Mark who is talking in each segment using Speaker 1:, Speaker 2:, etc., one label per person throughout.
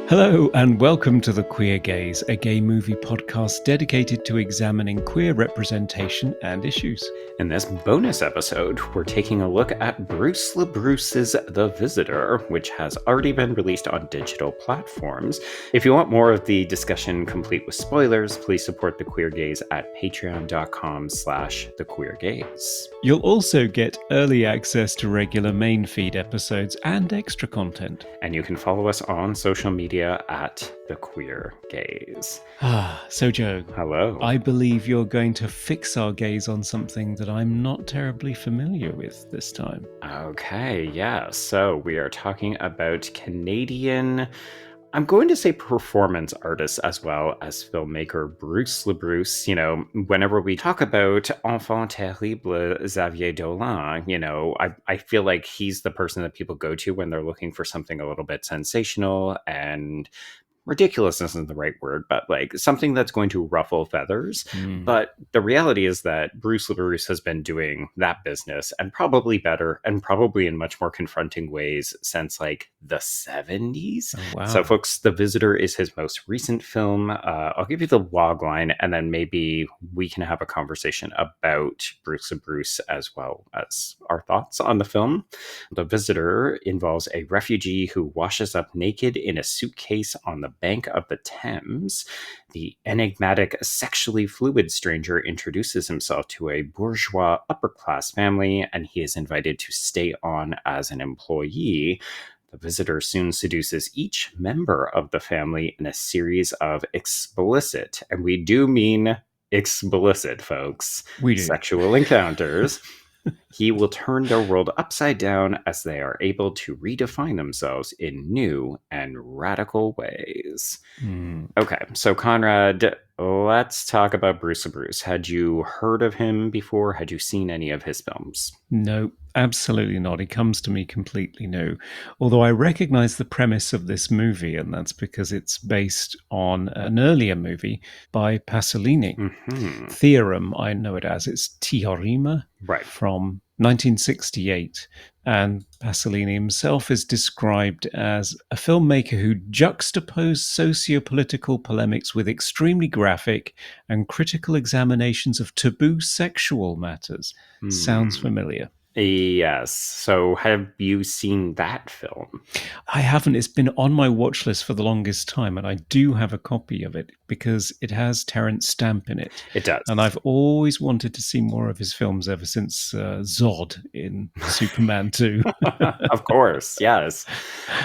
Speaker 1: Hello, and welcome to The Queer Gaze, a gay movie podcast dedicated to examining queer representation and issues.
Speaker 2: In this bonus episode, we're taking a look at Bruce LaBruce's The Visitor, which has already been released on digital platforms. If you want more of the discussion complete with spoilers, please support The Queer Gaze at patreon.com/thequeergaze.
Speaker 1: You'll also get early access to regular main feed episodes and extra content.
Speaker 2: And you can follow us on social media at The Queer Gaze.
Speaker 1: So Joe.
Speaker 2: Hello.
Speaker 1: I believe you're going to fix our gaze on something that I'm not terribly familiar with this time.
Speaker 2: Okay, yeah. So we are talking about Canadian, I'm going to say performance artist as well as filmmaker Bruce LaBruce. You know, whenever we talk about Enfant Terrible Xavier Dolan, I feel like he's the person that people go to when they're looking for something a little bit sensational, and ridiculous isn't the right word, but like something that's going to ruffle feathers. But the reality is that Bruce LaBruce has been doing that business, and probably better, and probably in much more confronting ways, since like the 70s.
Speaker 1: Oh, wow.
Speaker 2: So folks, The Visitor is his most recent film. I'll give you the log line, and then maybe we can have a conversation about Bruce LaBruce as well as our thoughts on the film. The Visitor involves a refugee who washes up naked in a suitcase on the bank of the Thames. The enigmatic, sexually fluid stranger introduces himself to a bourgeois upper-class family, and he is invited to stay on as an employee. The Visitor soon seduces each member of the family in a series of explicit, and we do mean explicit, folks,
Speaker 1: We do.
Speaker 2: sexual encounters. He will turn their world upside down as they are able to redefine themselves in new and radical ways. Okay, so Conrad, let's talk about Bruce LaBruce. Had you heard of him before? Had you seen any of his films?
Speaker 1: No, absolutely not. He comes to me completely new. Although I recognize the premise of this movie, and that's because it's based on an earlier movie by Pasolini. Theorem, I know it as. It's Teorema
Speaker 2: Right.
Speaker 1: from 1968. And Pasolini himself is described as a filmmaker who juxtaposed socio-political polemics with extremely graphic and critical examinations of taboo sexual matters. Sounds familiar.
Speaker 2: Yes. So have you seen that film?
Speaker 1: I haven't. It's been on my watch list for the longest time, and I do have a copy of it because it has Terence Stamp in it.
Speaker 2: It does.
Speaker 1: And I've always wanted to see more of his films ever since Zod in Superman 2.
Speaker 2: Of course, yes.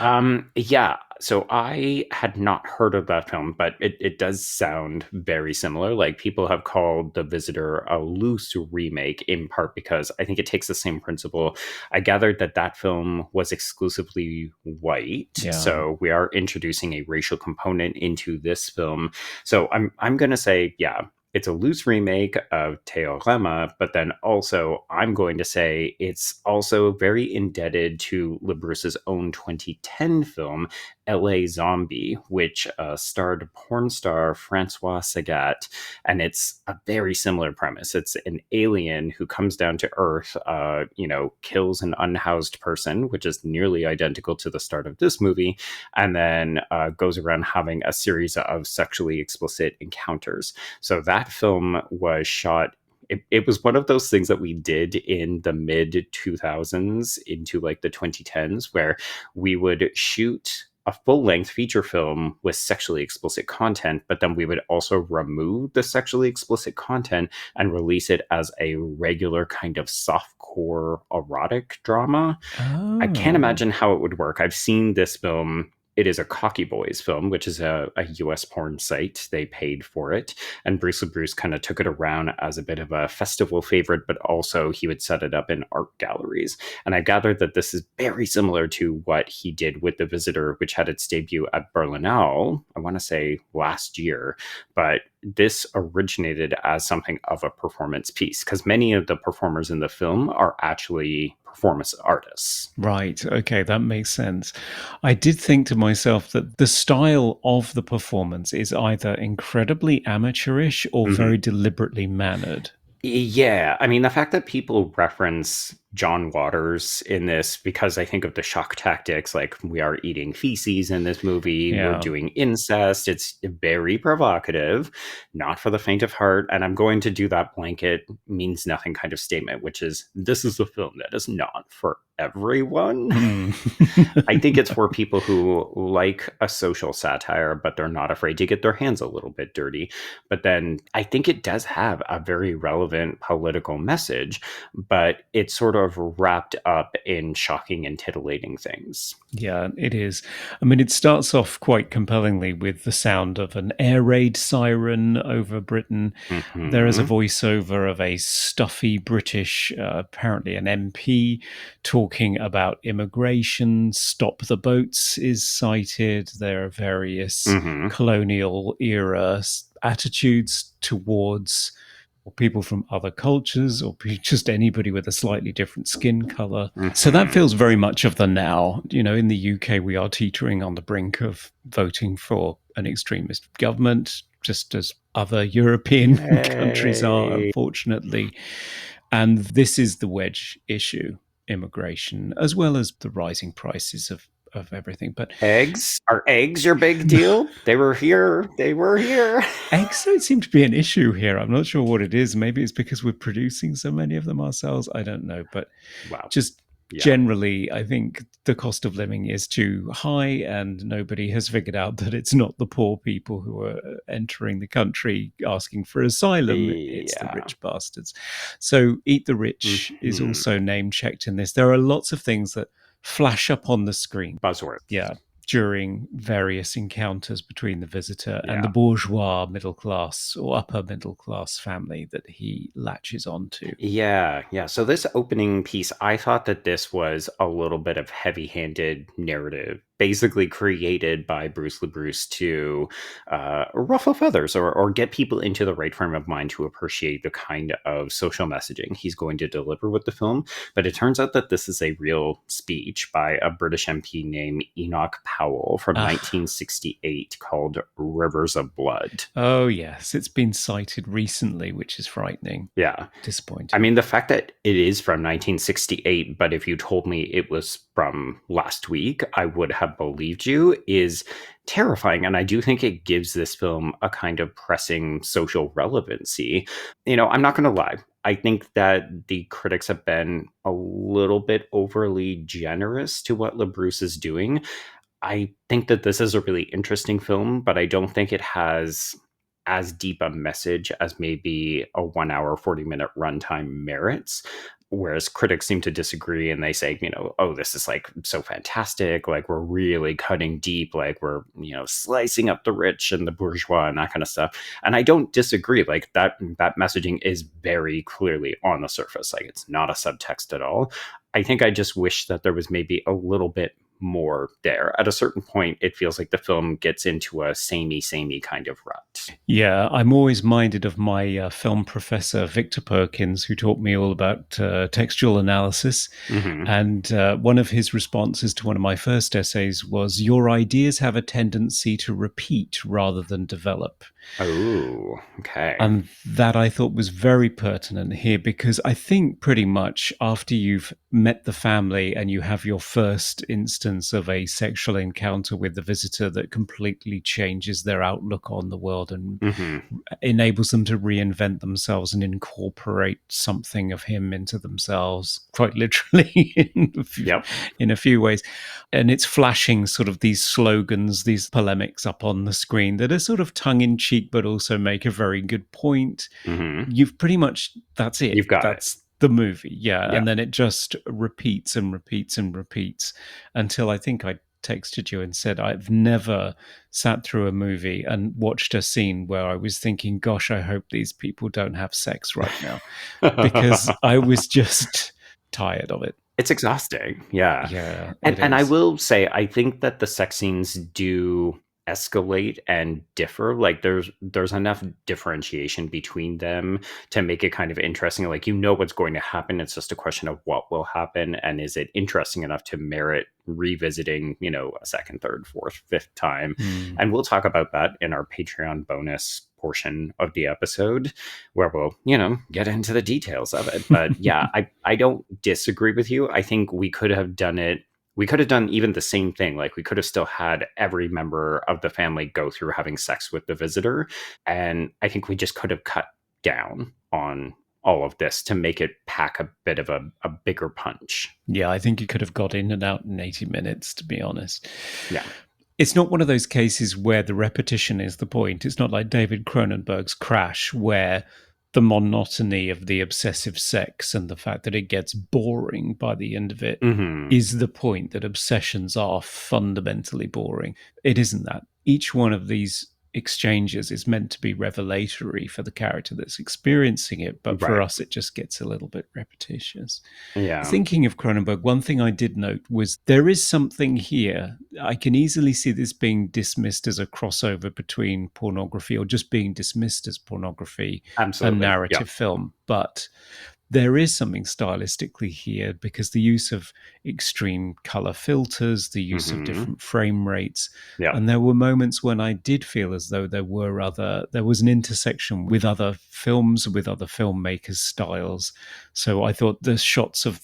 Speaker 2: Yeah, so I had not heard of that film, but it does sound very similar. Like, people have called The Visitor a loose remake, in part because I think it takes the same principle. I gathered that film was exclusively white, so we are introducing a racial component into this film. So I'm going to say, yeah, it's a loose remake of Teorema, but then also I'm going to say it's also very indebted to LaBruce's own 2010 film, LA Zombie, which starred porn star Francois Sagat. And it's a very similar premise. It's an alien who comes down to Earth, kills an unhoused person, which is nearly identical to the start of this movie, and then goes around having a series of sexually explicit encounters. So that film was shot. It was one of those things that we did in the mid 2000s into like the 2010s, where we would shoot a full-length feature film with sexually explicit content, but then we would also remove the sexually explicit content and release it as a regular kind of softcore erotic drama.
Speaker 1: Oh.
Speaker 2: I can't imagine how it would work. I've seen this film. It is a Cocky Boys film, which is a US porn site. They paid for it. And Bruce LaBruce kind of took it around as a bit of a festival favorite, but also he would set it up in art galleries. And I gathered that this is very similar to what he did with The Visitor, which had its debut at Berlinale, I want to say last year. But this originated as something of a performance piece, because many of the performers in the film are actually performance artists.
Speaker 1: Right. Okay, that makes sense. I did think to myself that the style of the performance is either incredibly amateurish or very deliberately mannered.
Speaker 2: Yeah, I mean, the fact that people reference John Waters in this because I think of the shock tactics. Like, we are eating feces in this movie, we're
Speaker 1: Yeah.
Speaker 2: doing incest. It's very provocative, not for the faint of heart. And I'm going to do that blanket means nothing kind of statement, which is this is a film that is not for everyone.
Speaker 1: Mm.
Speaker 2: I think it's for people who like a social satire, but they're not afraid to get their hands a little bit dirty. But then I think it does have a very relevant political message, but it's sort of wrapped up in shocking and titillating things.
Speaker 1: Yeah, it is. I mean, it starts off quite compellingly with the sound of an air raid siren over Britain. There is a
Speaker 2: Hmm.
Speaker 1: voiceover of a stuffy British, apparently an MP, talking about immigration. Stop the boats is cited. There are various
Speaker 2: Hmm.
Speaker 1: colonial era attitudes towards people from other cultures or just anybody with a slightly different skin color. So that
Speaker 2: Hmm.
Speaker 1: feels very much of the now. You know, in the UK, we are teetering on the brink of voting for an extremist government, just as other European countries are,
Speaker 2: Yay.
Speaker 1: unfortunately. And this is the wedge issue, immigration, as well as the rising prices of everything. But
Speaker 2: Eggs? Are eggs your big deal? They were here. They were here.
Speaker 1: eggs don't seem to be an issue here. I'm not sure what it is. Maybe it's because we're producing so many of them ourselves. I don't know. But
Speaker 2: Wow.
Speaker 1: just
Speaker 2: Yeah.
Speaker 1: generally, I think the cost of living is too high, and nobody has figured out that it's not the poor people who are entering the country asking for asylum. It's the
Speaker 2: Yeah.
Speaker 1: rich bastards. So, Eat the Rich is
Speaker 2: Hmm.
Speaker 1: also name checked in this. There are lots of things that flash up on the screen.
Speaker 2: Buzzwords.
Speaker 1: Yeah. During various encounters between the visitor and the
Speaker 2: Yeah.
Speaker 1: bourgeois middle class or upper middle class family that he latches onto.
Speaker 2: Yeah, yeah. So this opening piece, I thought that this was a little bit of heavy-handed narrative, basically created by Bruce LeBruce to ruffle feathers or get people into the right frame of mind to appreciate the kind of social messaging he's going to deliver with the film. But it turns out that this is a real speech by a British MP named Enoch Powell from
Speaker 1: Ah,
Speaker 2: 1968 called Rivers of Blood.
Speaker 1: oh, yes. It's been cited recently, which is frightening,
Speaker 2: Yeah. I
Speaker 1: disappointing.
Speaker 2: mean, the fact that it is from 1968, but if you told me it was from last week, I would have believed you, is terrifying. And I do think it gives this film a kind of pressing social relevancy. I'm not going to lie. I think that the critics have been a little bit overly generous to what LaBruce is doing. I think that this is a really interesting film, but I don't think it has as deep a message as maybe a 1 hour, 40-minute runtime merits. Whereas critics seem to disagree and they say, oh, this is like so fantastic. Like, we're really cutting deep. Like, we're, slicing up the rich and the bourgeois and that kind of stuff. And I don't disagree. Like, that messaging is very clearly on the surface. Like, it's not a subtext at all. I think I just wish that there was maybe a little bit more there. At a certain point, it feels like the film gets into a samey kind of rut.
Speaker 1: Yeah, I'm always minded of my film professor, Victor Perkins, who taught me all about textual analysis.
Speaker 2: Hmm.
Speaker 1: And one of his responses to one of my first essays was, your ideas have a tendency to repeat rather than develop.
Speaker 2: Oh, okay.
Speaker 1: And that I thought was very pertinent here because I think pretty much after you've met the family and you have your first instance of a sexual encounter with the visitor that completely changes their outlook on the world and
Speaker 2: Hmm.
Speaker 1: enables them to reinvent themselves and incorporate something of him into themselves, quite literally
Speaker 2: Yep.
Speaker 1: in a few ways. And it's flashing sort of these slogans, these polemics up on the screen that are sort of tongue in cheek, but also make a very good point.
Speaker 2: Hmm.
Speaker 1: You've pretty much, that's it.
Speaker 2: You've got it.
Speaker 1: That's the movie. Yeah.
Speaker 2: Yeah.
Speaker 1: And then it just repeats and repeats and repeats until I think I texted you and said, I've never sat through a movie and watched a scene where I was thinking, gosh, I hope these people don't have sex right now because I was just tired of it.
Speaker 2: It's exhausting. Yeah.
Speaker 1: Yeah,
Speaker 2: And
Speaker 1: it
Speaker 2: and I
Speaker 1: is.
Speaker 2: will say I think that the sex scenes do escalate and differ. Like, there's enough differentiation between them to make it kind of interesting. Like, what's going to happen. It's just a question of what will happen and is it interesting enough to merit revisiting, a second, third, fourth, fifth time.
Speaker 1: Hmm.
Speaker 2: And we'll talk about that in our Patreon bonus portion of the episode where we'll, get into the details of it. But yeah, I don't disagree with you. I think we could have done it. We could have done even the same thing. Like, we could have still had every member of the family go through having sex with the visitor. And I think we just could have cut down on all of this to make it pack a bit of a bigger punch.
Speaker 1: Yeah, I think you could have got in and out in 80 minutes, to be honest.
Speaker 2: Yeah.
Speaker 1: It's not one of those cases where the repetition is the point. It's not like David Cronenberg's Crash, where the monotony of the obsessive sex and the fact that it gets boring by the end of it
Speaker 2: Hmm.
Speaker 1: is the point, that obsessions are fundamentally boring. It isn't that. Each one of these exchanges is meant to be revelatory for the character that's experiencing it, but for
Speaker 2: Right.
Speaker 1: us, it just gets a little bit repetitious.
Speaker 2: Yeah.
Speaker 1: Thinking of Cronenberg, one thing I did note was there is something here. I can easily see this being dismissed as a crossover between pornography, or just being dismissed as pornography and
Speaker 2: Absolutely. Yeah.
Speaker 1: narrative film. But there is something stylistically here, because the use of extreme color filters, the use of
Speaker 2: Hmm.
Speaker 1: different frame rates,
Speaker 2: Yeah.
Speaker 1: and there were moments when I did feel as though there was an intersection with other films, with other filmmakers' styles. So I thought the shots of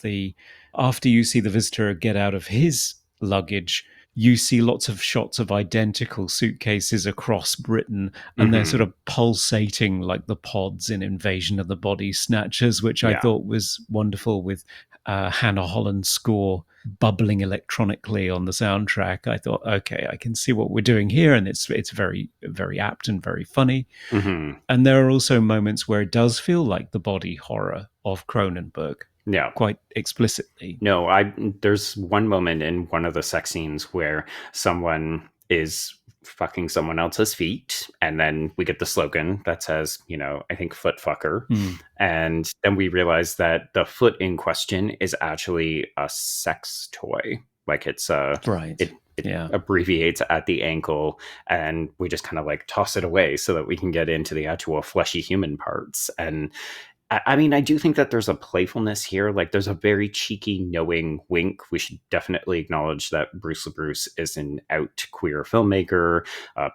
Speaker 1: after you see the visitor get out of his luggage, you see lots of shots of identical suitcases across Britain, and they're sort
Speaker 2: Hmm.
Speaker 1: of pulsating like the pods in Invasion of the Body Snatchers, which I
Speaker 2: Yeah.
Speaker 1: thought was wonderful, with Hannah Holland's score bubbling electronically on the soundtrack. I thought, okay, I can see what we're doing here, and it's very, very apt and very funny.
Speaker 2: Hmm.
Speaker 1: And there are also moments where it does feel like the body horror of Cronenberg,
Speaker 2: Yeah.
Speaker 1: quite explicitly.
Speaker 2: No, there's one moment in one of the sex scenes where someone is fucking someone else's feet, and then we get the slogan that says, I think foot fucker.
Speaker 1: Mm,
Speaker 2: And then we realize that the foot in question is actually a sex toy. Like,
Speaker 1: right.
Speaker 2: it
Speaker 1: Yeah.
Speaker 2: abbreviates at the ankle, and we just kind of like toss it away so that we can get into the actual fleshy human parts. And I mean, I do think that there's a playfulness here. Like, there's a very cheeky, knowing wink. We should definitely acknowledge that Bruce LaBruce is an out queer filmmaker,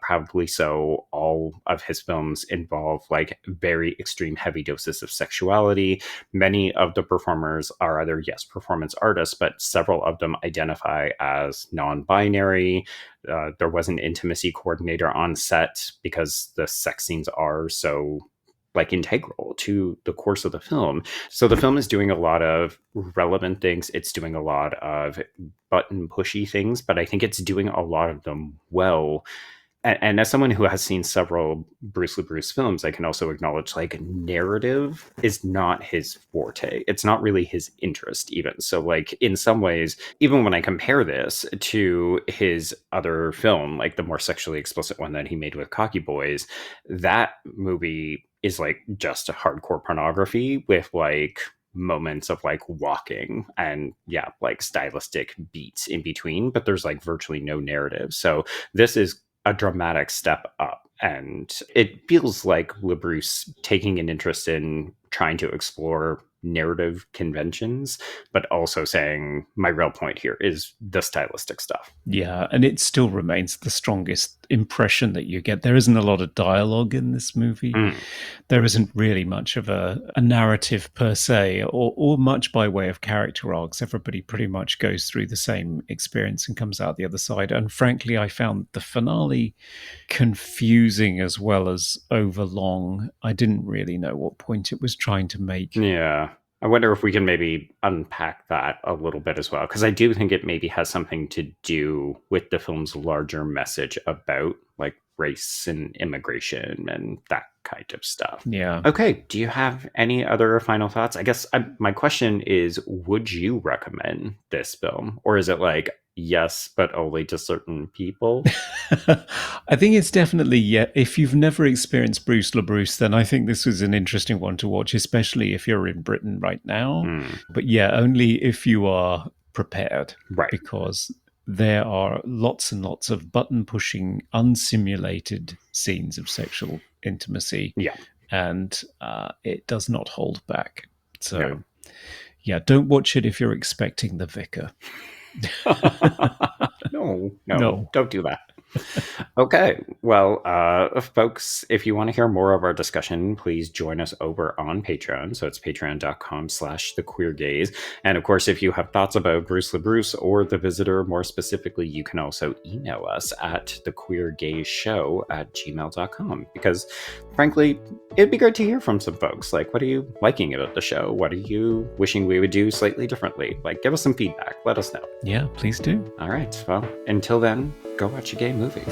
Speaker 2: proudly so. All of his films involve like very extreme, heavy doses of sexuality. Many of the performers are either, yes, performance artists, but several of them identify as non-binary. There was an intimacy coordinator on set because the sex scenes are so like integral to the course of the film. So the film is doing a lot of relevant things. It's doing a lot of button pushy things, but I think it's doing a lot of them well. And as someone who has seen several Bruce LaBruce films, I can also acknowledge like narrative is not his forte. It's not really his interest, even. So, like, in some ways, even when I compare this to his other film, like the more sexually explicit one that he made with Cocky Boys, that movie is like just a hardcore pornography with like moments of like walking and, yeah, like stylistic beats in between, but there's like virtually no narrative. So this is a dramatic step up. And it feels like LaBruce taking an interest in trying to explore narrative conventions, but also saying, my real point here is the stylistic stuff.
Speaker 1: Yeah, and it still remains the strongest impression that you get. There isn't a lot of dialogue in this movie.
Speaker 2: Mm,
Speaker 1: There isn't really much of a narrative per se, or much by way of character arcs. Everybody pretty much goes through the same experience and comes out the other side. And frankly, I found the finale confusing as well as overlong. I didn't really know what point it was trying to make.
Speaker 2: yeah. I wonder if we can maybe unpack that a little bit as well, because I do think it maybe has something to do with the film's larger message about like race and immigration and that kind of stuff.
Speaker 1: Yeah.
Speaker 2: Okay, do you have any other final thoughts? I guess my question is, would you recommend this film? Or is it like, yes, but only to certain people?
Speaker 1: I think it's definitely, yeah. If you've never experienced Bruce LaBruce, then I think this was an interesting one to watch, especially if you're in Britain right now.
Speaker 2: Hmm,
Speaker 1: But yeah, only if you are prepared,
Speaker 2: right.
Speaker 1: because there are lots and lots of button pushing, unsimulated scenes of sexual intimacy,
Speaker 2: Yeah.
Speaker 1: and it does not hold back.
Speaker 2: No.
Speaker 1: So yeah, don't watch it if you're expecting the vicar.
Speaker 2: No, no,
Speaker 1: No.
Speaker 2: don't do that. Okay. Well, folks, if you want to hear more of our discussion, please join us over on Patreon. So it's patreon.com/the queer gaze. And of course, if you have thoughts about Bruce LaBruce or The Visitor more specifically, you can also email us at thequeergazeshow@gmail.com. Because frankly, it'd be great to hear from some folks. Like, what are you liking about the show? What are you wishing we would do slightly differently? Like, give us some feedback. Let us know.
Speaker 1: Yeah, please do.
Speaker 2: All right. Well, until then, go watch a gay movie.